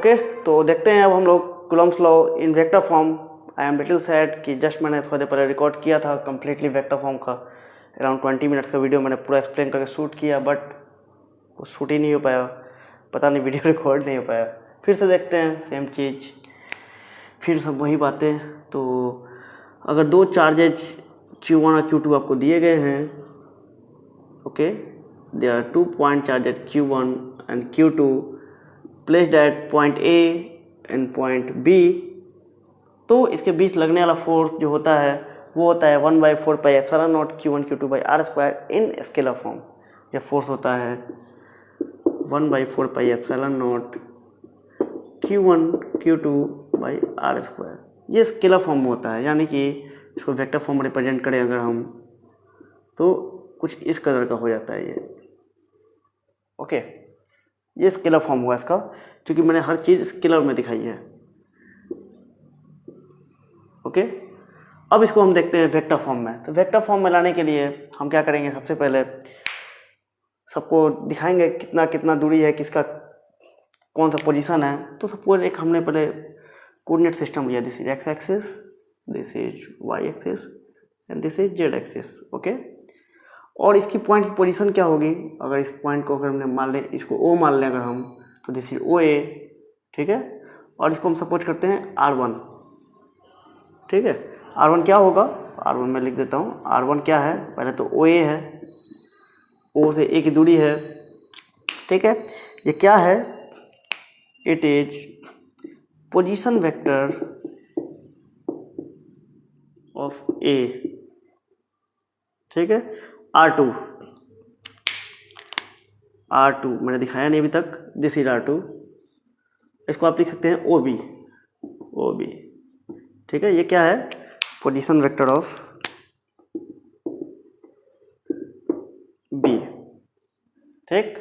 Okay, तो देखते हैं अब हम लोग Coulomb's law in vector form. I am little sad कि जस्ट मैंने थोड़ी देर पहले रिकॉर्ड किया था कम्प्लीटली वेक्टर फॉर्म का, अराउंड 20 मिनट्स का वीडियो मैंने पूरा एक्सप्लेन करके शूट किया, बट वो शूट ही नहीं हो पाया, पता नहीं वीडियो रिकॉर्ड नहीं हो पाया। फिर से देखते हैं सेम चीज़, फिर सब वही बातें। तो अगर दो चार्जेज Q1 और Q2 आपको दिए गए हैं, okay, there are 2 point charges Q1 and Q2 placed at point A and point B, तो इसके बीच लगने वाला फोर्स जो होता है वो होता है 1/4πε0 Q1 Q2/r² इन स्केलर फॉर्म। यह फोर्स होता है 1/4πε0 Q1 Q2/r²। ये स्केलर फॉर्म में होता है, यानी कि इसको वेक्टर फॉर्म में रिप्रेजेंट करें अगर हम, तो कुछ इस कलर का हो जाता है ये। ओके, ये स्केलर फॉर्म हुआ इसका, क्योंकि मैंने हर चीज़ स्केलर में दिखाई है। ओके, अब इसको हम देखते हैं वेक्टर फॉर्म में। तो वेक्टर फॉर्म में लाने के लिए हम क्या करेंगे, सबसे पहले सबको दिखाएंगे कितना कितना दूरी है, किसका कौन सा पोजीशन है। तो सपोज एक हमने पहले कोऑर्डिनेट सिस्टम लिया, this is X axis, this is Y axis and this is Z axis. Okay, और इसकी पॉइंट की पोजीशन क्या होगी, अगर इस पॉइंट को अगर हमने मान लें, इसको ओ मान लें अगर हम, तो दिस इज ओ ए, ठीक है। और इसको हम सपोज करते हैं R1, ठीक है। R1 क्या होगा, R1 मैं लिख देता हूँ। R1 क्या है, पहले तो ओ ए है, ओ से ए की दूरी है, ठीक है। ये क्या है, it is position vector of A, ठीक है। R2 मैंने दिखाया नहीं अभी तक, दिस इज R2। इसको आप लिख सकते हैं OB, ठीक है। ये क्या है, पोजीशन वेक्टर ऑफ B, ठीक।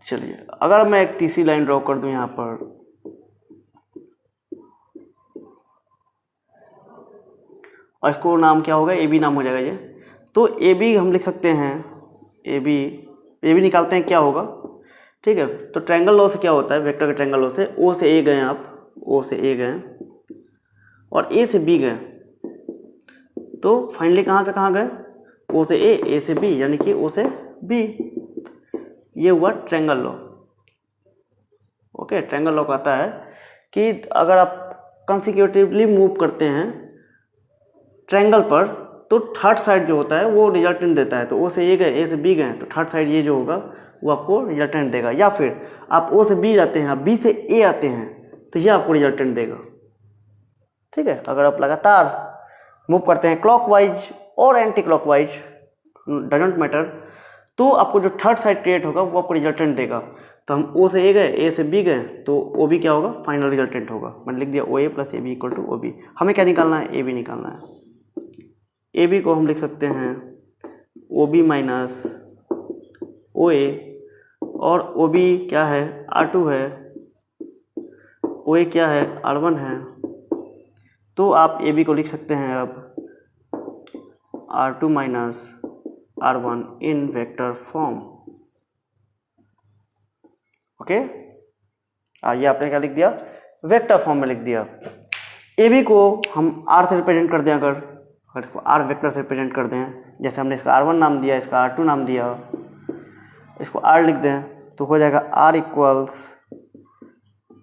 चलिए, अगर मैं एक तीसरी लाइन ड्रॉ कर दूं यहाँ पर, और इसको नाम क्या होगा, AB नाम हो जाएगा ये। तो AB हम लिख सकते हैं, AB निकालते हैं क्या होगा, ठीक है। तो ट्रायंगल लॉ से क्या होता है, वेक्टर के ट्रायंगल लॉ से, O से A गए आप, O से A गए और A से B गए, तो फाइनली कहाँ से कहाँ गए, O से A से B, यानी कि O से B। ये हुआ triangle law. Okay, triangle law कहता है कि अगर आप कंसेक्यूटिवली मूव करते हैं ट्रायंगल पर, तो थर्ड साइड जो होता है वो रिजल्टेंट देता है। तो O से A गए, A से B गए, तो थर्ड साइड ये जो होगा वो आपको रिजल्टेंट देगा। या फिर आप O से B जाते हैं, आप B से A आते हैं, तो ये आपको रिजल्टेंट देगा, ठीक है। अगर आप लगातार मूव करते हैं क्लॉकवाइज और एंटी क्लॉकवाइज, डजंट मैटर, तो आपको जो थर्ड साइड क्रिएट होगा वो आपको रिजल्टेंट देगा। तो हम O से A गए, A से B गए, तो OB क्या होगा, फाइनल रिजल्टेंट होगा। मैंने लिख दिया OA + AB = OB। हमें क्या निकालना है, AB निकालना है। AB को हम लिख सकते हैं OB - OA, और OB क्या है, R2 है, OA क्या है, R1 है। तो आप AB को लिख सकते हैं अब R2 - R1 इन वेक्टर फॉर्म। ओके, ये आपने क्या लिख दिया, वेक्टर फॉर्म में लिख दिया। AB को हम R से रिप्रेजेंट कर दें, अगर इसको R वेक्टर से रिप्रेजेंट कर दें, जैसे हमने इसका R1 नाम दिया, इसका R2 नाम दिया, इसको R लिख दें, तो हो जाएगा R =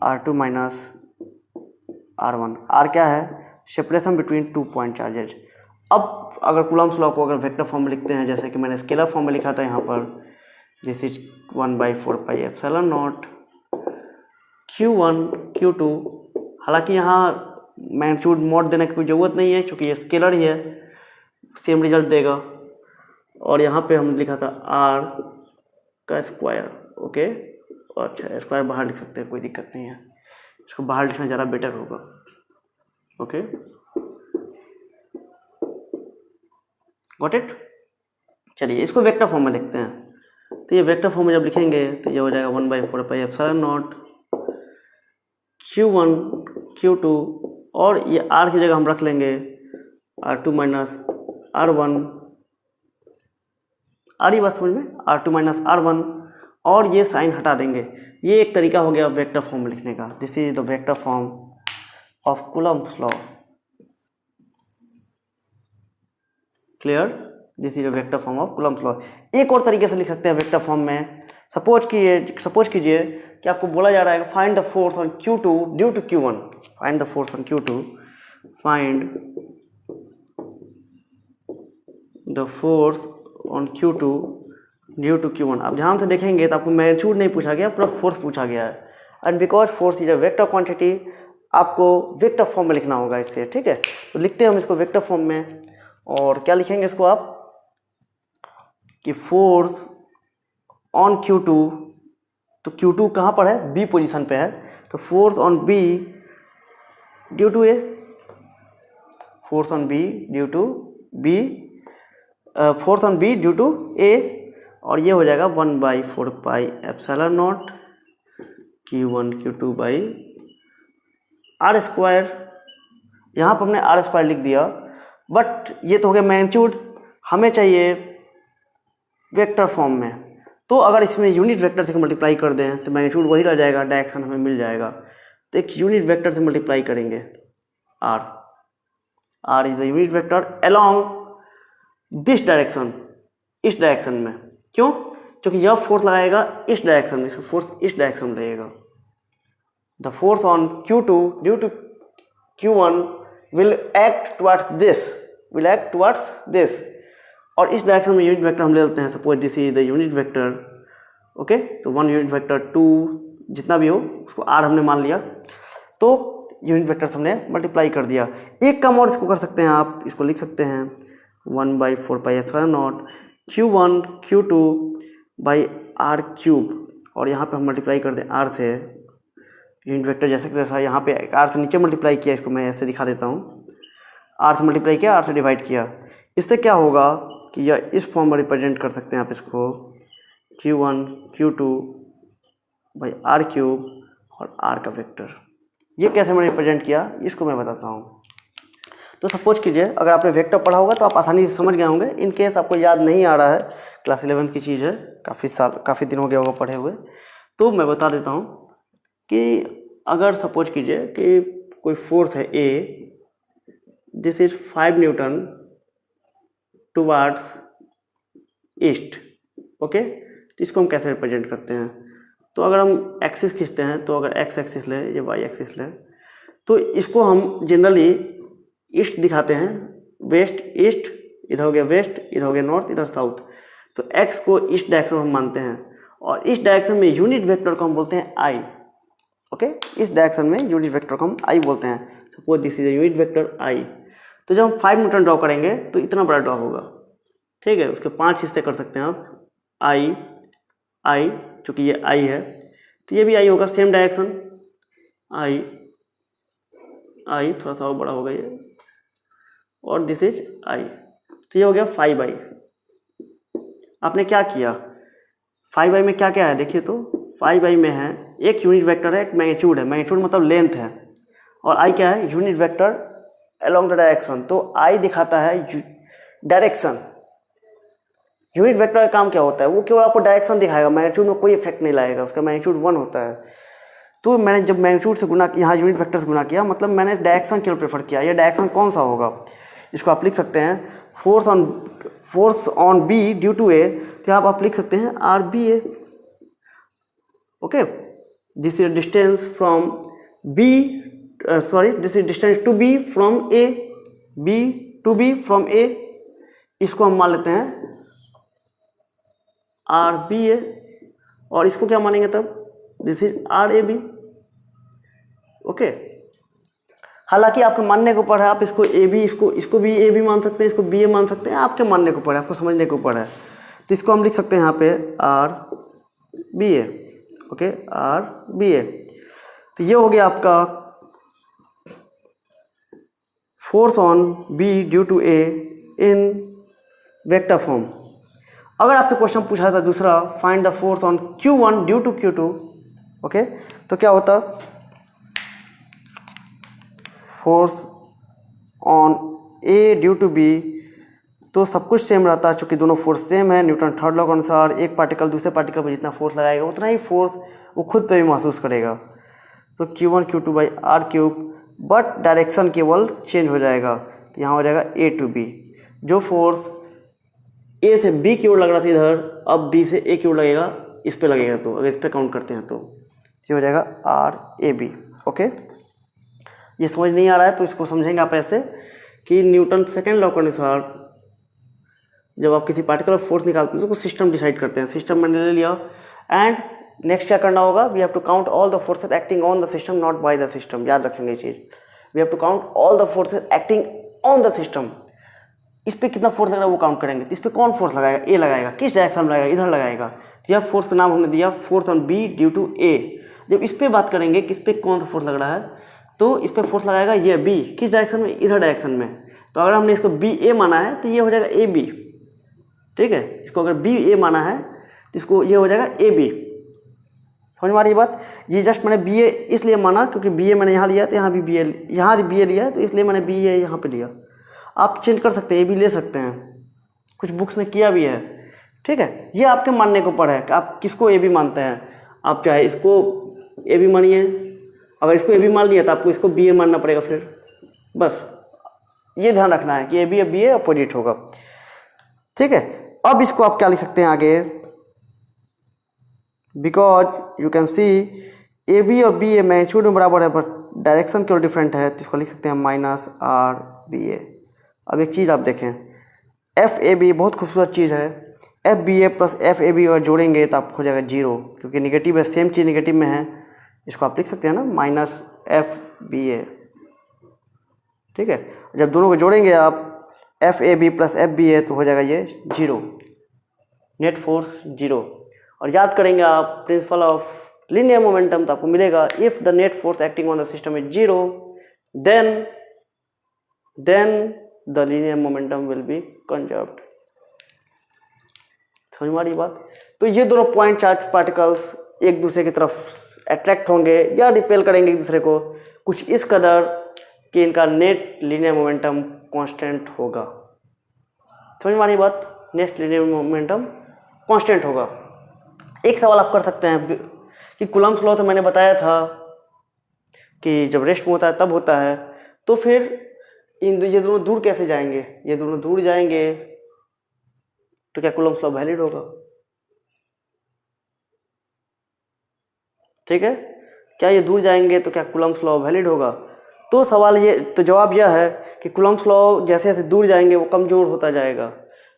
R2 - R1। R क्या है, सेपरेशन बिटवीन 2 पॉइंट चार्जेज। अब अगर कूलम्ब्स लॉ को अगर वेक्टर फॉर्म में लिखते हैं, जैसे कि मैंने स्केलर फॉर्म में लिखा था यहाँ पर, दिस इज 1/4πε0 Q1 Q2। हालांकि यहाँ मैग्नीट्यूड मोड देने की कोई ज़रूरत नहीं है, क्योंकि ये स्केलर ही है, सेम रिजल्ट देगा। और यहाँ पे हम लिखा था R का स्क्वायर। ओके, अच्छा, स्क्वायर बाहर लिख सकते हैं, कोई दिक्कत नहीं है, इसको बाहर लिखना ज़्यादा बेटर होगा। Okay, got it. चलिए, इसको वेक्टर फॉर्म में लिखते हैं। तो ये वेक्टर फॉर्म में जब लिखेंगे तो ये हो जाएगा 1/4πε0 Q1 Q2, और ये R की जगह हम रख लेंगे R2 - R1। R ही बात समझ में, R2 - R1, और ये साइन हटा देंगे। ये एक तरीका हो गया वेक्टर फॉर्म में लिखने का। This is the vector form of Coulomb's law. Clear? This is the vector form of Coulomb's law. एक और तरीके से लिख सकते हैं वेक्टर फॉर्म में। सपोज कीजिए कि आपको बोला जा रहा है find the force on Q2 due to Q1। Find the force on Q2, find the force on Q2 due to Q1। आप ध्यान से देखेंगे तो आपको मैग्नीट्यूड नहीं पूछा गया, पूरा फोर्स पूछा गया है। And because force is a vector quantity, आपको वेक्टर फॉर्म में लिखना होगा इससे। ठीक है, तो लिखते हैं हम इसको वेक्टर फॉर्म में। और क्या लिखेंगे इसको आप कि फोर्स ऑन Q2, तो Q2 कहाँ पर है? B पोजीशन पे है। तो force on B due to A, force on B due to B, force on B due to A, और ये हो जाएगा 1/4 pi epsilon nought Q1 Q2 by R square. यहाँ पर हमने R स्क्वायर लिख दिया, बट ये तो हो गया मैग्नीट्यूड, हमें चाहिए वेक्टर फॉर्म में। तो अगर इसमें यूनिट वेक्टर से मल्टीप्लाई कर दें तो मैग्नीट्यूड वही रह जाएगा, डायरेक्शन हमें मिल जाएगा। तो एक यूनिट वेक्टर से मल्टीप्लाई करेंगे R, R is the unit vector along this direction, इस डायरेक्शन में। क्यों? क्योंकि यह फोर्स लगाएगा इस डायरेक्शन में, इसका फोर्स इस डायरेक्शन में रहेगा। The force on Q2 due to Q1 will act towards this, will act towards this, और इस डायरेक्शन में यूनिट वेक्टर हम ले लेते हैं। Suppose this is the unit vector. Okay, तो 1 यूनिट वेक्टर, 2 जितना भी हो उसको R हमने मान लिया, तो यूनिट वेक्टर हमने मल्टीप्लाई कर दिया। एक काम और इसको कर सकते हैं आप, इसको लिख सकते हैं 1/4 pi epsilon nought Q1 Q2 by R cube, और यहाँ पे हम मल्टीप्लाई कर दें R से यूनिट वेक्टर जैसे जैसा यहाँ पे R से नीचे मल्टीप्लाई किया, इसको मैं ऐसे दिखा देता हूँ। R से मल्टीप्लाई किया, R से डिवाइड किया। इससे क्या होगा कि यह इस फॉर्म में रिप्रेजेंट कर सकते हैं आप इसको Q1 Q2 by R cube और R का वेक्टर। ये कैसे मैंने रिप्रेजेंट किया इसको मैं बताता हूँ। तो सपोज कीजिए अगर आपने वेक्टर पढ़ा होगा तो आप आसानी से समझ गए होंगे। इन केस आपको याद नहीं आ रहा है, क्लास 11 की चीज़ है, काफ़ी दिन हो गया होगा पढ़े हुए, तो मैं बता देता हूँ कि अगर सपोज कीजिए कि कोई फोर्स है A, this is 5 Newton towards east. Okay, तो इसको हम कैसे रिप्रेजेंट करते हैं? तो अगर हम एक्सिस खींचते हैं, तो अगर एक्स एक्सिस ले, ये वाई एक्सिस ले, तो इसको हम जनरली ईस्ट दिखाते हैं, वेस्ट ईस्ट, इधर हो गया वेस्ट, इधर हो गया नॉर्थ, इधर साउथ। तो एक्स को ईस्ट डायरेक्शन हम मानते हैं, और इस डायरेक्शन में यूनिट वेक्टर को हम बोलते हैं आई। ओके, इस डायरेक्शन में यूनिट वेक्टर को हम आई बोलते हैं। Suppose this is unit vector I. तो जब हम 5 न्यूटन ड्रॉ करेंगे तो इतना बड़ा ड्रॉ होगा। ठीक है, उसके 5 हिस्से कर सकते हैं आप। आई आई, चूँकि ये आई है तो ये भी आई होगा, सेम डायरेक्शन आई आई, थोड़ा सा और बड़ा होगा ये, और दिस इज आई। तो ये हो गया 5 आई। आपने क्या किया, 5 आई में क्या क्या है देखिए, तो 5 आई में है एक यूनिट वेक्टर है, एक मैग्नीट्यूड है, मैग्नीट्यूड मतलब लेंथ है, और आई क्या है? Unit vector along the direction. तो आई दिखाता है डायरेक्शन। यूनिट वेक्टर का काम क्या होता है? वो केवल आपको डायरेक्शन दिखाएगा, मैग्नीट्यूड में कोई इफेक्ट नहीं लाएगा, उसका मैग्नीट्यूड 1 होता है। तो मैंने जब मैग्नीट्यूड से गुना, यहाँ यूनिट वेक्टर से गुना किया, मतलब मैंने डायरेक्शन केवल प्रेफर किया। ये डायरेक्शन कौन सा होगा? इसको आप लिख सकते हैं force on B due to A, तो यहाँ आप लिख सकते हैं R B A. Okay, this is distance from B, this is distance to B from A, B to B from A, इसको हम मान लेते हैं आर बी ए, और इसको क्या मानेंगे तब? This is R A B. Okay, हालांकि आपके मानने के ऊपर है, आप इसको ए बी, इसको भी ए बी मान सकते हैं, इसको बी ए मान सकते हैं, आपके मानने के ऊपर है, आपको समझने के ऊपर है। तो इसको हम लिख सकते हैं यहाँ पे R B A. Okay, R B A. तो ये हो गया आपका force on B due to A in vector form. अगर आपसे क्वेश्चन पूछा था दूसरा, find the force on Q1 due to Q2, okay, तो क्या होता? Force on A due to B, तो सब कुछ सेम रहता है, चूँकि दोनों फोर्स सेम है। न्यूटन थर्ड लॉ के अनुसार एक पार्टिकल दूसरे पार्टिकल पर जितना फोर्स लगाएगा उतना ही फोर्स वो खुद पे भी महसूस करेगा। तो Q1 Q2 by R cube, but direction केवल चेंज हो जाएगा। तो यहाँ हो जाएगा A to B। जो फोर्स A से B की ओर लग रहा था इधर, अब B से A की ओर लगेगा, इस पे लगेगा। तो अगर इस पे काउंट करते हैं तो ये हो जाएगा RAB। ओके, ये समझ नहीं आ रहा है तो इसको समझेंगे आप ऐसे कि न्यूटन सेकेंड लॉ के अनुसार जब आप किसी पार्टिकुलर फोर्स निकालते हैं तो उसको सिस्टम डिसाइड करते हैं। सिस्टम मैंने ले लिया, एंड नेक्स्ट क्या करना होगा, we have to count all the forces acting on the system, not by the system. याद रखेंगे ये चीज़, we have to count all the forces acting on the system. इस पे कितना फोर्स लग रहा है वो काउंट करेंगे। तो इस पे कौन फोर्स लगाएगा, ए लगाएगा। किस डायरेक्शन में लगाएगा, इधर लगाएगा। तो यह फोर्स का नाम हमने दिया force on B due to A. जब इस पे बात करेंगे कि इस पे कौन सा फोर्स लग रहा है, तो इस पे फोर्स लगाएगा ये बी। किस डायरेक्शन में, इधर डायरेक्शन में। तो अगर हमने इसको बी ए माना है तो ये हो जाएगा ए बी। ठीक है, इसको अगर बी ए माना है तो इसको ये हो जाएगा ए बी। समझ में आ रही बात। ये जस्ट मैंने बी ए इसलिए माना क्योंकि बी ए मैंने यहाँ लिया, तो यहाँ भी बी ए, यहाँ बी ए लिया है, तो इसलिए मैंने बी ए यहाँ पे लिया। आप चेंज कर सकते हैं, ये भी ले सकते हैं, कुछ बुक्स में किया भी है। ठीक है, ये आपके मानने के ऊपर है कि आप किसको ए बी मानते हैं। आप चाहे इसको ए बी मानिए, अगर इसको ए बी मान लिया तो आपको इसको बी ए मानना पड़ेगा फिर। बस ये ध्यान रखना है कि A B B A opposite होगा। ठीक है, अब इसको आप क्या लिख सकते हैं आगे, because you can see A B और बी ए मैग्नीट्यूड में बराबर है बट डायरेक्शन क्यों डिफरेंट है, तो इसको लिख सकते हैं माइनस आर बी ए। अब एक चीज़ आप देखें, एफ ए बी बहुत खूबसूरत चीज़ है। F B A plus F A B अगर जोड़ेंगे तो आपको हो जाएगा जीरो, क्योंकि निगेटिव है, सेम चीज़ निगेटिव में है। इसको आप लिख सकते हैं ना माइनस एफ बी ए। ठीक है, जब दोनों को जोड़ेंगे आप F A B plus F B A तो हो जाएगा ये जीरो, नेट फोर्स जीरो। और याद करेंगे आप प्रिंसिपल ऑफ लीनियर मोमेंटम तो आपको मिलेगा, if the net force acting on the system is zero then the linear momentum will be conserved. समझ में आ रही बात। तो ये दोनों पॉइंट चार्ज पार्टिकल्स एक दूसरे की तरफ अट्रैक्ट होंगे या रिपेल करेंगे एक दूसरे को कुछ इस कदर कि इनका नेट लीनियर मोमेंटम कांस्टेंट होगा। समझ में आ रही बात, नेट लीनियर मोमेंटम कांस्टेंट होगा। एक सवाल आप कर सकते हैं कि कूलम्ब्स लॉ तो मैंने बताया था कि जब रेस्ट में होता है तब होता है, तो फिर ये दोनों दूर कैसे जाएंगे, ये दोनों दूर जाएंगे तो क्या कूलम्ब्स लॉ वैलिड होगा। ठीक है, क्या ये दूर जाएंगे तो क्या कूलम्ब्स लॉ वैलिड होगा। तो सवाल ये, तो जवाब यह है कि कूलम्ब्स लॉ जैसे जैसे दूर जाएंगे वो कमज़ोर होता जाएगा।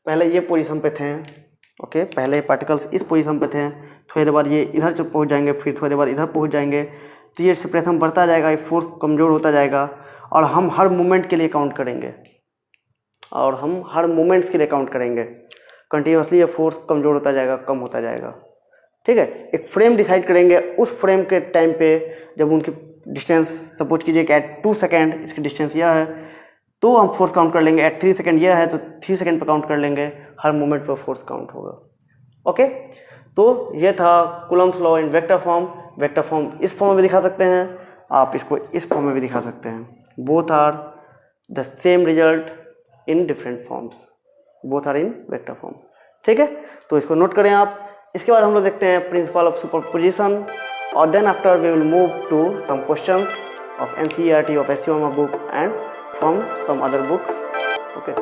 पहले ये पोजीशन पे थे, ओके, पहले पार्टिकल्स इस पोजीशन पे थे, थोड़ी देर बाद ये इधर जब पहुंच जाएंगे, फिर थोड़ी देर बाद इधर पहुंच जाएंगे, तो ये सेपरेशन बढ़ता जाएगा, ये फोर्स कमज़ोर होता जाएगा। और हम हर मोमेंट के लिए काउंट करेंगे, और हम हर मोमेंट्स के लिए काउंट करेंगे। कंटिन्यूसली ये फोर्स कमज़ोर होता जाएगा, कम होता जाएगा। ठीक है, एक फ्रेम डिसाइड करेंगे, उस फ्रेम के टाइम पे जब उनकी डिस्टेंस सपोज कीजिए कि एट 2 सेकेंड इसकी डिस्टेंस यह है, तो हम फोर्स काउंट कर लेंगे। एट 3 सेकेंड यह है तो 3 सेकेंड पर काउंट कर लेंगे, हर मोमेंट पर फोर्स काउंट होगा। ओके, तो ये था Coulomb's law in vector form. Vector form इस फॉर्म में भी दिखा सकते हैं, आप इसको इस फॉर्म में भी दिखा सकते हैं। Both are the same result in different forms, both are in vector form. ठीक है, तो इसको नोट करें आप। इसके बाद हम लोग देखते हैं प्रिंसिपल ऑफ सुपरपोजिशन, और then after we will move to some questions of NCERT, of SC Verma book and from some other books. Okay.